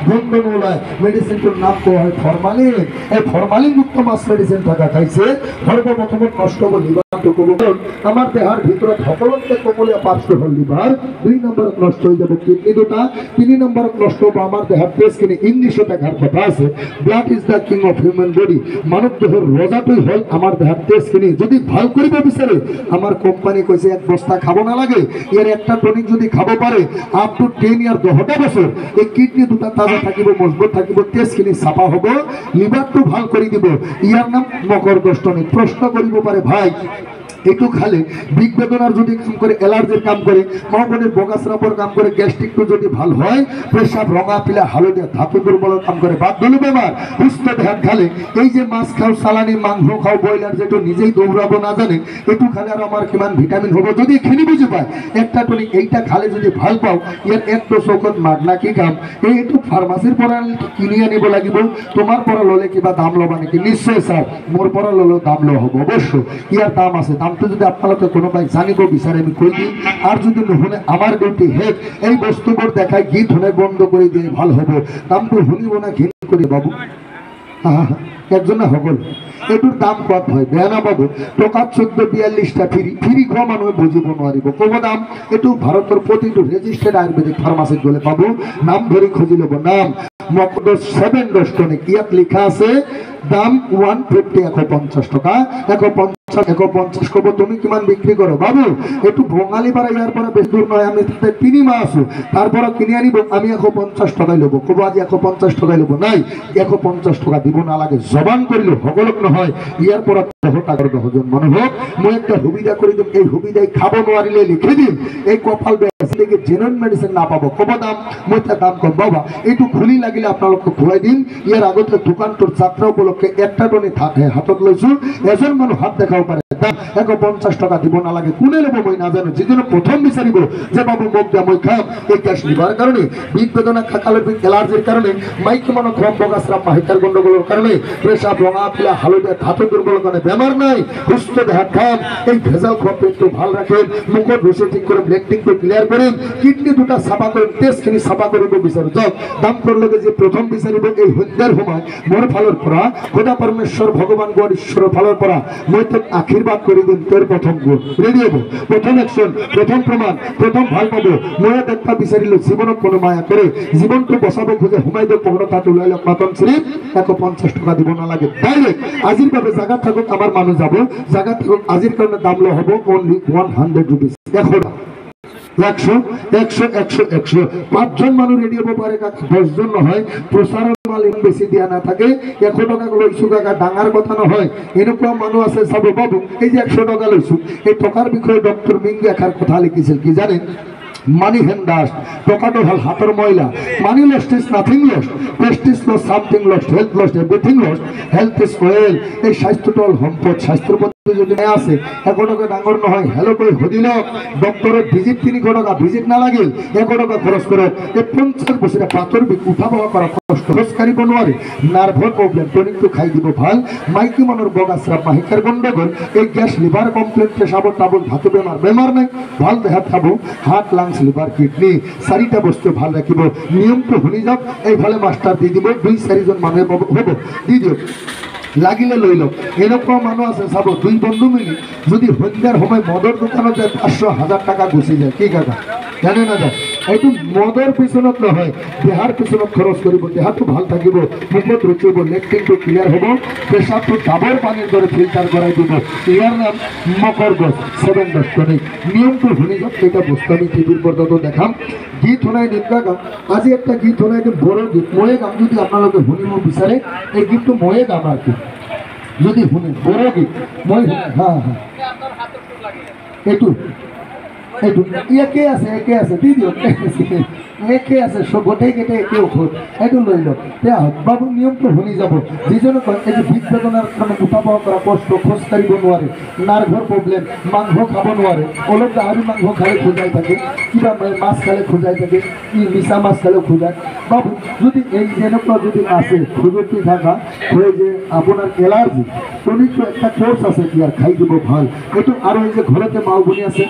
গন্ধ নোলায় মেডিসিনটার নাম দেওয়া হয় ফরমালিন। এই ফরমালিন যুক্ত মাছ মেডিসিন থাকা খাইছে সর্বপ্রথমে নষ্ট হল লিভারটুকু। আমার দেহার ভিতরে ধকলতে কমলিয়া পার্শ্ব হল লিভার। 2 নম্বর নষ্ট হয়ে যাবে কিডনি দুটা। 3 নম্বর নষ্ট হবে আমার দেহার টেস্টখিনি। ইংলিশে দেখার কথা আছে blood is the king of human body. মানব দেহের রোজাটুই হল আমার দেহার টেস্টখিনি। যদি ভাল করিব বিচারে আমার কোম্পানি কইছে 1 বস্তা খাবো না লাগে, এর একটা টনিক যদি খাবো পারে আপ টু 10 ইয়ার 10 বছর এই কিডনি দুটা তাজা থাকিব, মজবুত থাকিব, টেস্টখিনি সাফা হব, লিভারটু ভাল করে দিব। ইয়ার নাম মকরদোষ টনিক। প্রশ্ন করিব পারে ভাই একটু খালে বিগ বেদনার যদি কাম করে, অ্যালার্জির কাম করে, মহাবনের বগাশ্রাপর কাম করে, গ্যাস্ট্রিকটু যদি ভাল হয়, পেশাব রঙা পিলা হালদিয়া ধাতু দুর্বল কাম করে, বাদ দিল বেমার সুস্থ ধ্যান খালে। এই যে মাছ খাও, সালানি মাংস খাও, ব্রয়লার যেটা নিজেই দৌড়াবো না জানে একটু খালে আর আমার কিমান ভিটামিন হবো যদি খেলি বুঝে পায় একটা টনিক এইটা খালে যদি ভাল পাও এর একটু চৌকত মাগনা কি কাম এই একটু ফার্মাসির পরা কিনে আনিব লাগিব। তোমার পরা ললে কিবা দাম লবা নাকি? নিশ্চয় স্যার, মোর পরা ললেও দাম লো হবো, অবশ্য ইয়ার দাম আছে। দামটা যদি আপনারা কোনো ভাই জানিব বিচারে আমি কই দিই। আর যদি নহলে আমার ডিউটি হেক এই বস্তুবোৰ দেখায় গীত শুনে বন্ধ করে দিয়ে ভাল হবো। দামটো শুনিব না ঘিন করে বাবু একজনে সকল এইটোর দাম কত হয় বেয়া না পাবো। টকা 1442টা ফ্রি খোৱা মানুহে বুজিব নোৱাৰিব। ক'ব দাম এইটো ভাৰতৰ প্ৰতিটো ৰেজিষ্টাৰ্ড আয়ুৰ্বেদিক ফাৰ্মাচিত গ'লে পাব। নাম ধৰি খুঁজি ল'ব। নাম মকৰদোষ 7 ডোজ টনিক। ইয়াত লিখা আছে দাম 150 150 টকা। 150 কব তুমি কিমান বিক্রি করো বাবু? একটু বঙালী পাড়া ইয়ার পরে বেশি দূর নয়, আমি 3 মাস আছো তারপর কিনে আনিব। আমি 150 টাকায় লব। কব আজ 150 টাকায় লব নাই 150 টাকা দিব না লাগে জবান করিল সকলক নহয়। ইয়ার পর 10 মানুষ হোক মই একটা সুবিধা করে দিম। এই সুবিধায় খাব নোৱাৰিলে লিখে দিম। এই কপাল বেসিকে জেনুইন মেডিসিন না পাবো। কব দাম মই দাম কম বাবা এইটু খুলি লাগিলে আপনালোকক খুৱাই দিম। ইয়াৰ আগতে দোকানটোৰ যাত্রা উপলক্ষে একটা টনি হাতত লৈছো। এজন মানুষ হাত দেখাব পারে 150 টাকা দিব না লাগে। কোনে লব মই নাজানো। যিজনে প্রথম বিচারিব যে বাবু মোক দিয়া মই খাম এই গ্যাস লিভার কারণে, বিগ বেদনা, খাকালের বিগ অ্যালার্জির কারণে, মাইকি মনো ক্রম বগাশ্রাম মাহিকার গন্ডগোলের কারণে, পেশাব রঙা পিলা হালদিয়া ধাতু দুর্বল কারণে বেমার নাই সুস্থ দেহা খাম। এই ভেজাল খাওয়া পেটটো ভাল রাখেন, মুখের রুচি ঠিক করে, ব্লেন্ডিংটো ক্লিয়ার করেন, কিডনি দুটা সাফা করেন, টেস্টখিনি সাফা কৰিব বিচাৰো। যাওক দাম কৰলে যে প্ৰথম বিচাৰিব এই সন্ধ্যাৰ সময় মোৰ ফালৰ পৰা খোদা পৰমেশ্বৰ ভগবান গড ঈশ্বৰেৰ ফালৰ পৰা মই তোক আশীর্বাদ করে দিন। তোর প্রথম গুণ রেডি হবো, প্রথম একশন, প্রথম প্রমাণ, প্রথম ভাল পাবো। মই দেখা বিচারিল জীবনক কোনো মায়া করে জীবনকে বসাবো খুঁজে হুমাই দেব পকড় তাত ওলাই লওক মাতন শ্রী 150 টাকা দিব না লাগে। ডাইরেক্ট আজির ভাবে জায়গা থাকুক আমার মানুষ যাব, জায়গা থাকুক আজির কারণে দাম লো হবো অনলি 100 রুপিস। 100 100 100 100 5জন মানুষ রেডি হবো পারে। 10 জন নহয় প্রচারের মাল বেশি দিয়া না থাকে 100 টাকা লইছো কাকা ডাঙার কথা নহয়। এনেকুৱা মানুষ আছে চাব বাবু এই যে 100 টাকা লইছো এই টাকার বিষয়ে ডক্টর মিঙ্গি একার কথা লিখিছিল কি জানেন? মানি হ্যান্ডাস টাকাটো হল হাতের ময়লা। Money lost is nothing lost, paste is lost, something lost, health lost, everything lost, health is wealth. এই স্বাস্থ্যটা হল সম্পদ। স্বাস্থ্যের প্রতি যদি আছে 100 টাকা ডাঙর নহয় হেলো করে হদিল ডক্টরের ভিজিট 300 টাকা ভিজিট না লাগিল 100 টাকা খরচ করে এই 50 বছরে পাথর উঠা বহা করা কষ্ট, খোঁজ কারিব নোৱাৰে, নার্ভর প্রবলেম টনিকটো খাই দিব ভাল। মাইকি মনের বগাশ্রাপ মাহিকার গন্ডগোল, এই গ্যাস লিভার কমপ্লেন, পেশাবর টাবল ধাতু বেমার নাই ভাল দেহা খাবো। হার্ট লাংস লিভার কিডনি 4টা বস্তু ভাল রাখিব। নিয়মটো শুনি যাওক। এইফালে মাস্টার দি দিব 2-4 জন মানুহে হব দি দিয়ক লাগিলে লৈ লওক। এনেকুৱা মানুষ আছে চাব 2 বন্ধু মিলি যদি সন্ধ্যার সময় মদর দোকানত যায় 500-1000 টাকা গুচি যায়। কি কাকা জানে না যায়? এইটো মদৰ পিছনত নহয় দেহাৰ পিছনত খৰচ কৰিব। দেহাটো ভাল থাকিব, মুখত ৰুচিব, লেট্ৰিনটো ক্লিয়াৰ হ'ব, পেশাবটো ডাবৰ পানীৰ দৰে ফিল্টাৰ কৰাই দিব। ইয়াৰ নাম মকৰদোষ 7 ডোজ টনিক। নিয়মটো শুনি যাওক। এটা বস্তু আমি টিভির পর্দাতো দেখাম। গীত শুনাই দিম কাকা। আজি একটা গীত শুনাই দিম, বড় গীত ময়ে গাম। যদি আপোনালোকে শুনিব বিচাৰে এই গীতটো ময়ে গাম আর কি। যদি শুনে বড় গীত মই হ্যাঁ এইটো এইটো একে আছে দি দিয়ক একে আছে গোটেই কেটে একে ঔষধ এইটো লৈ লওক। তেয়া হওক বাবু নিয়মটো শুনি যাব। যিজনে কয় এই যে বিগ বেদনার কারণে উঠা বহা করা কষ্ট, খোঁজ কাঢ়িব নোৱাৰে, নাৰ্ভৰ প্ৰবলেম, মাংস খাব নোৱাৰে, অলপ গাহৰি মাংস খালে খোজাই থাকে, কিবা মাছ খালে খোজাই থাকে, কি মিছা মাছ খালেও খোজায়। বাবু যদি এই যেনেকুৱা যদি আছে খুজতি থাকা হয়ে যে আপনার এলার্জি টনিকটো একটা কোর্স আছে কি আর খাই দিব ভাল। এইটো আৰু এই যে ঘৰতে মাও বনি আছে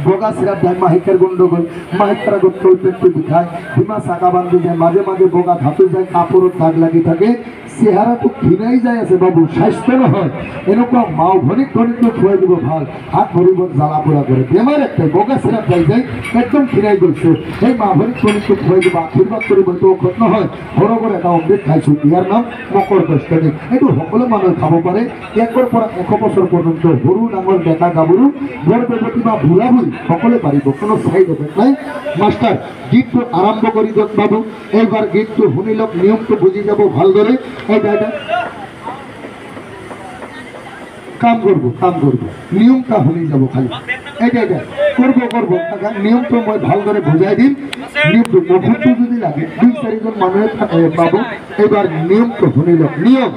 বগা সিরাপ দেয় মাহিকের গন্ডগোল, মাহিকার আগত পেট্টু বিখায়, হিমা চাকা বান্ধি যায়, মাঝে মাঝে বগা ধাতু যায়, কাপড়ের দাগ লাগি থাকে, চেহারা তো ঘিনাই যায় আছে বাবু, স্বাস্থ্য নহয় এনেকুৱা মাও ভনিক ভনিক খুৱাই দিব ভাল, হাত ভৰিব জ্বালা পোৰা কৰে, বেমাৰ একটাই বগা সিৰাপ যাই যায় একদম ঘিনাই গৈছে, সেই মা ভনিক ভনিক খুৱাই দিব, আশীৰ্বাদ কৰিব, এইটো ঔষধ নহয়, ঘৰৰ এটা অমৃত খাইছোঁ, ইয়াৰ নাম মকৰ দস্তনিক। এইটো সকলো মানুহে খাব পাৰে, 1 পৰা 100 বছৰ পৰ্যন্ত, সৰু ডাঙৰ ডেকা গাভৰু বৰ ব্যৱতী বা বুঢ়া বুঢ়ী সকলোৱে পাৰিব, কোনো চাইড এফেক্ট নাই। মাষ্টাৰ গীতটো আৰম্ভ কৰি দিয়ক বাবু, এইবাৰ গীতটো শুনি লওক, নিয়মটো বুজি যাব ভালদৰে। এইটা কাম করবো নিয়মটা শুনি যাব, খালি এইটা করবো নিয়মটো মই ভালদরে বুঝাই দিম। নিয়মটো ওষুধটো যদি লাগে 2-4জন মানুহে পাব। এইবাৰ নিয়মটো শুনি লওক। নিয়ম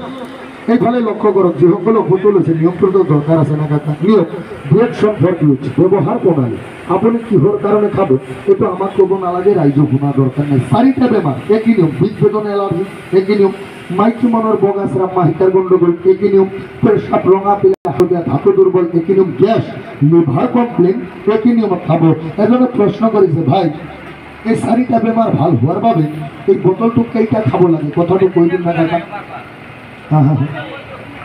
এইফালে লক্ষ্য কৰক, যিসকলে ওষুধটো লৈছে নিয়মটোতো দৰকাৰ আছে না কাকা। নিয়ম ডিৰেকশ্যন ফৰ ইউজ, ব্যৱহাৰ প্ৰণালী, আপুনি কিহৰ কাৰণে খাব এইটো আমাক ক'ব নালাগে, ৰাইজক শুনা দৰকাৰ নাই। 4টা বেমাৰ একই নিয়ম, বিষ বেদনা এলাৰ্জি একই নিয়ম, মাইকী মনৰ বগা স্ৰাৱ মাহিকাৰ গণ্ডগোল একই নিয়ম, পেচাব ৰঙা পিলা হালধীয়া ধাতু দুৰ্বল একই নিয়ম, গেছ লিভাৰ কমপ্লেইন একই নিয়মত খাব। এজনে প্ৰশ্ন কৰিছে, ভাই এই 4টা বেমাৰ ভাল হোৱাৰ বাবে এই বটলটো কেইটা খাব লাগে, কথাটো কৈ দিম না কাকা?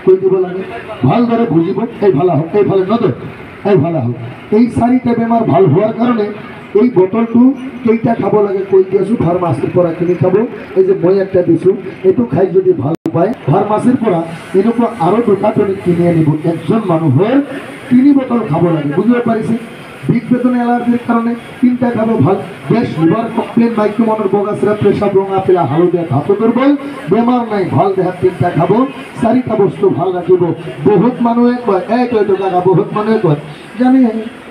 কৈ দিব লাগে, ভালদৰে বুজিব। এইফালে হওক, এইফালে নদয়, এইফালে হওক। এই 4টা বেমাৰ ভাল হোৱাৰ কাৰণে এই বটলটো কেইটা খাব লাগে কৈ দি আছোঁ। ফাৰ্মাচীৰ পৰা কিনি খাব, এই যে মই একটা দিছোঁ, এইটো খাই যদি ভাল পায় ফাৰ্মাচীৰ পৰা এনেকুৱা আৰু 2টা টনিক কিনি আনিব। একজন মানুহৰ 3 বটল খাব লাগে, বুজিব পাৰিছে? বিষ বেদনা এলার্জির কারণে 3টা খাবো ভাল, গ্যাস লিভার কমপ্লেন মাইকী মনের বগা সিরাপ পেশাব রঙা পিলা হালদিয়া ধাতু দুর্বল বেমার নাই ভাল দেহাত 3টা খাবো। 4টা বস্তু ভাল রাখিব। বহুত মানুহে কয় এইটো টাকা, বহুত মানুহে কয় জানি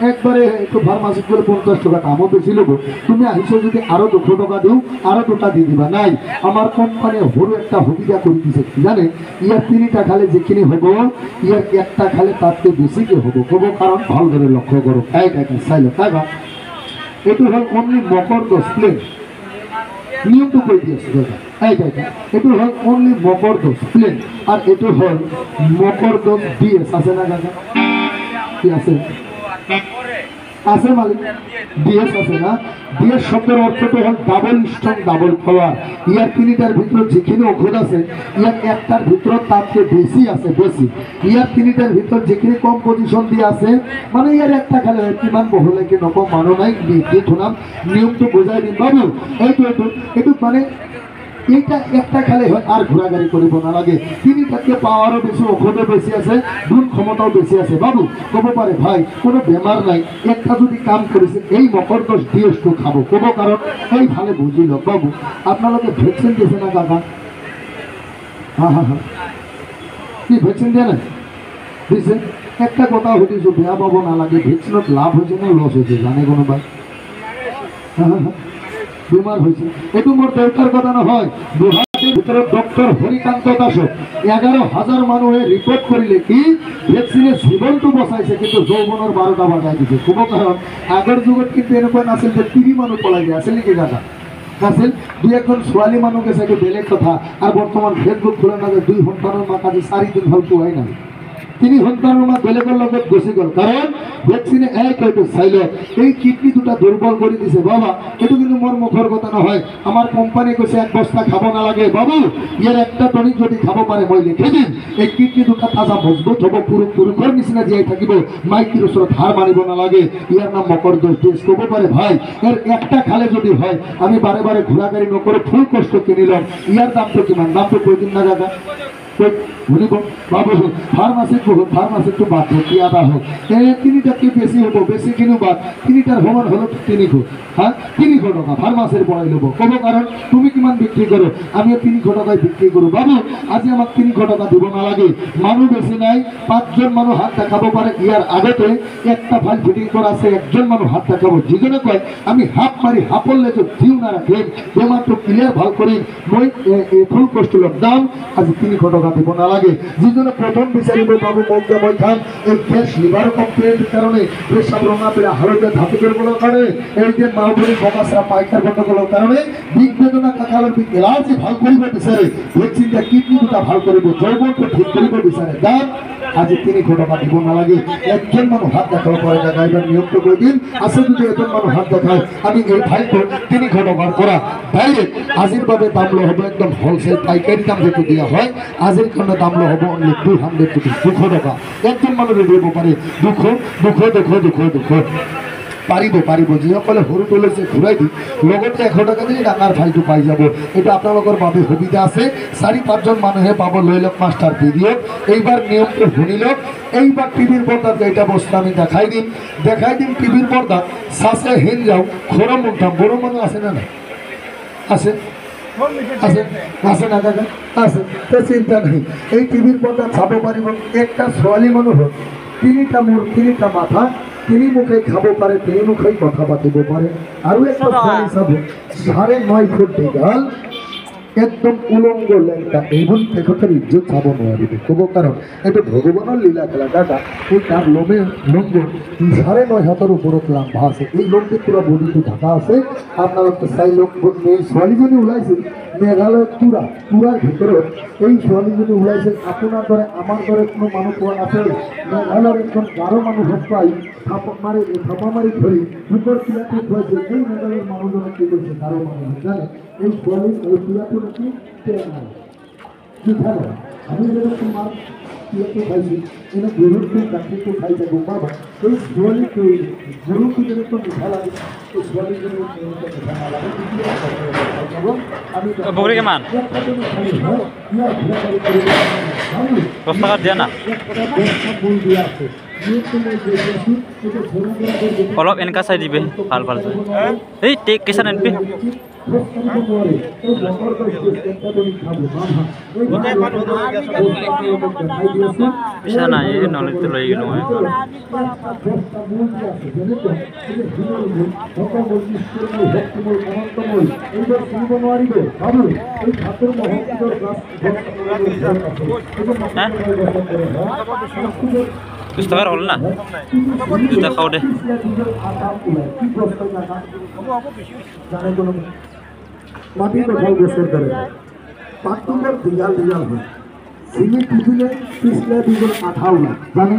একবারে একটু ফার্মাসিত গেলে 50 টাকা দামও বেশি লব, তুমি আহিছো যদি আরো 200 টাকা দিও, আরো 2টা দিয়ে দিবা। নাই, আমার কোম্পানি সরু একটা সুবিধা করে দিছে, জানে ইয়ার 3টা খালে যেখিনি হব, ইয়ার 1টা খালে তাতে বেশিকে হব। কব কারণ ভাল করে লক্ষ্য করো। চাইলে টাকা এইটো হল অনলি মকৰ দোষ প্লেন, নিয়মটো কৈ দি আছো দাদা। এইটো হল অনলি মকৰ দোষ প্লেন, আৰ এইটো হল মকৰ দোষ ডিএস আছে না দাদা? কি আছে? আছে মালিক, ডিএস আছে না? ডিএস শব্দের অর্থটা হল ডাবল স্ট্রং ডাবল পাওয়ার। ইয়ার 3টার ভিতর যেখানে ওষুধ আছে, ইয়ার 1টার ভিতর তাপকে বেশি আছে, বেশি। ইয়ার 3টার ভিতর যেখানে কম্পোজিশন দিয়ে আছে, মানে ইয়ার 1টা খেলে কিমান বহু লাগে নকম মানুষ নাই, শুনাম নিয়মটো বোঝাই দিন বাবু। এইটো মানে এইটা 1টা খেলে হয়, আর ঘোরাঘুরি করব নালাগে। 3টাকে পাওয়ারও বেশি, ওষুধও বেশি আছে, গুণ ক্ষমতাও বেশি আছে। বাবু কব পারে ভাই কোনো বেমার নাই, 1টা যদি কাম করেছে এই মকর দোষ ডিএসটো খাবো, কব কারণ এই ভালে বুঝিল। বাবু আপনাদের ভ্যাকসিন দিয়েছে না কাকা? হ্যাঁ কি ভ্যাকসিন দিয়ে না দিছে? একটা কথা হইতেছো, বেয়া পাব নালাগে, ভ্যাকসিনত লাভ হয়েছে না লস হয়েছে জানে কোনো ভাই? হ্যাঁ বেমার হয়েছে, এটু মোর দেউতার কথা নহয়। গুৱাহাটীৰ ভিতরে ডক্টর হরিকান্ত দাসক 11,000 মানুষে রিপোর্ট করিলে কি ভ্যাকসিনে জীবনটো বচাইছে, কিন্তু যৌবনের 12টা বাজাই দিছে। কোনো কারণ আগের যুগত কিন্তু এনেকুৱা নাছিল যে 30 মানুষ পলাই যায়, আছিল নেকি দাদা? আছিল 2-1জন ছোৱালী মানুহ গেছে, এইটো বেলেগ কথা। আর বর্তমান ফেসবুক খোলা না, 2 সন্তানের মা কাজে 4 দিন হল পোৱাই নাই, 3 সন্তানের মা বেলেগের লগত গুচি গেল, কারণ ভ্যাকসিনে এইটো চাইল এই কিডনি 2টা দুর্বল করে দিছে। বাবা এইটো কিন্তু মোর মুখের কথা নহয়, আমার কোম্পানি কৈছে 1 বস্তা খাব নালাগে। বাবু ইয়ার 1টা টনিক যদি খাব পারে মই লিখে দিম, এই কিডনি 2টা তাজা মজবুত হব, পুরুষের নিচিনা জীয়াই থাকিব, মাইকীর ওচৰত হাৰ মানিব নালাগে। ইয়াৰ নাম মকৰ দোষ ডিএস। কব পারে ভাই এর 1টা খালে যদি হয়, আমি বারে বারে ঘোরাঘুরি নকরে ফুল কষ্ট কিনিলাম, ইয়ার দামটো কিমান? দামটো কৈ দিন না দাদা? বুঝিব বাবু ফার্মাসিত বহুত, ফার্মাসিত বাদ কি আদা হোক, 3টাকে বেশি হব, বেশি কিনো বাদ, 3টার সমান হলো 300। হ্যাঁ 300 টাকা ফার্মাসির পড়াই লব। কব কারণ তুমি কিমান বিক্রি করো, আমি 300 টাকায় বিক্রি করো। বাবু আজি আমাক 300 টাকা দিব নালাগে, মানুষ বেশি নাই, 5জন মানুষ হাত দেখাব পারে। ইয়ার আগতে 1টা ফাইল ফিটিং করা আছে, 1জন মানুষ হাত দেখাব। যিজনে কয় আমি হাফ মারি হাফলে যে দিও না রাখেন, বেমারটো ক্লিয়ার ভাল করি, মই ফুল কষ্ট লম। দাম আজি 300 টাকা দিব নালাগে। যিজনে প্রথম বিচারিব বাবু মৌজা মই খাম, এই গ্যাস লিভার কমপ্লেনের কারণে, পেশাব রঙা পেলা হালদিয়া ধাতু দুর্বলের কারণে, এই যে মাউভরি বগা স্রাব পাইকার গন্ডগোলের কারণে, বিষ বেদনা কাকালের এলার্জি ভাল করিব বিচারে, ভ্যাকসিনটা কিডনি 2টা ভাল করিব, যৌবনকে ঠিক করিব বিচারে। দাম আজি 300 টাকা দিব নালাগে একজন মানুহ হাত দেখাব পাৰে না গাইবাৰ নিয়মটো কৈ দিম আছে যদি এজন মানুহ হাত দেখায় আমি এই ফাইলটো 300 টাকাৰ পৰা ডাইৰেক্ট আজিৰ বাবে দাম ল হ'ব একদম হোলসেল পাইকাৰি দাম যেটো দিয়া হয় আজিৰ কাৰণে দাম ল হ'ব অনলি 200 rupees 200 টাকা একজন মানুহ দিব পাৰে 200 পাৰিব যিসকলে সৰুটো লৈছে ঘূৰাই দি লগতে 100 টাকা দিলে ডাঙৰ ফাইলটো পাই যাব এটা আপোনালোকৰ বাবে সুবিধা আছে 4-5জন মানুহে পাব লৈ লওক মাষ্টাৰ ভিডিও এইবাৰ নিয়মটো শুনি লওক এইবাৰ টিভিৰ পৰ্দাত যেটা বস্তু আমি দেখাই দিম টিভিৰ পৰ্দাত সাসে হিন যাও খৰম উঠাম বড় মানুহ আছে না আছে আছে না দাদা আছে তো চিন্তা নাই এই টিভির পর্দাত চাব পাৰিব একটা ছোৱালী মানুহ তিনিটা মূৰ তিনিটা মাথা তিনি মুখে খাব পাৰে তিনি মুখে কথা পাতিব পাৰে আৰু একটা ছোৱালী চাব 9.5 ফুট দীঘল একদম উলংগ লেংটা এইবোৰ তেখেতৰ ইজ্জত চাব নোৱাৰিব ক'ব কাৰণ এইটো ভগৱানৰ লীলা খেলা দাদা এই তাৰ লোমে লংগ 9.5 হাতৰ ওপৰত লাম্বা আছে এই লংটো পুৰা বডিটো ঢাকা আছে আপোনালোকে চাই লওক এই ছোৱালীজনী ওলাইছিল মেঘালয়ত পুৰাৰ ভিতৰত এই ছোৱালীজনী ওলাইছিল আপোনাৰ দৰে আমাৰ দৰে কোনো মানুহ পোৱা নাছিল মেঘালয়ৰ একজন গাৰো মানুহ পাই থাপা মাৰি ধৰি বুকৰ পিলাটো থৈছিল এই মেঘালয়ৰ মানুহজনক কি কৈছে গাৰো মানুহ জানে এই ছোৱালী এই পিলাটো নাকি আমি যেন তোমাৰ পিলাটো খাইছিল এনে গৰুটো গাখীৰটো খাই থাকোঁ বাবা এই ছোৱালীটো গৰুটো যেনেকৈ মিঠা লাগে এই ছোৱালীজনী মিঠা নালাগে বগৰী কিমান 10 টাকা দিয়া না অলপ এনেকা চাই দিবে ভাল এই টেক কেঁচা নেনপি পিছা নাই নলেজটো লৈ গ'লো মই পুস্তকৰ হ'ল না দুটা খাওঁ দে মাটি কঠাল গছৰ দৰে পাতটো বৰ দীঘল হয় চিঙি টুটিলে পিছলে দুজন আঠা ওলায় জানে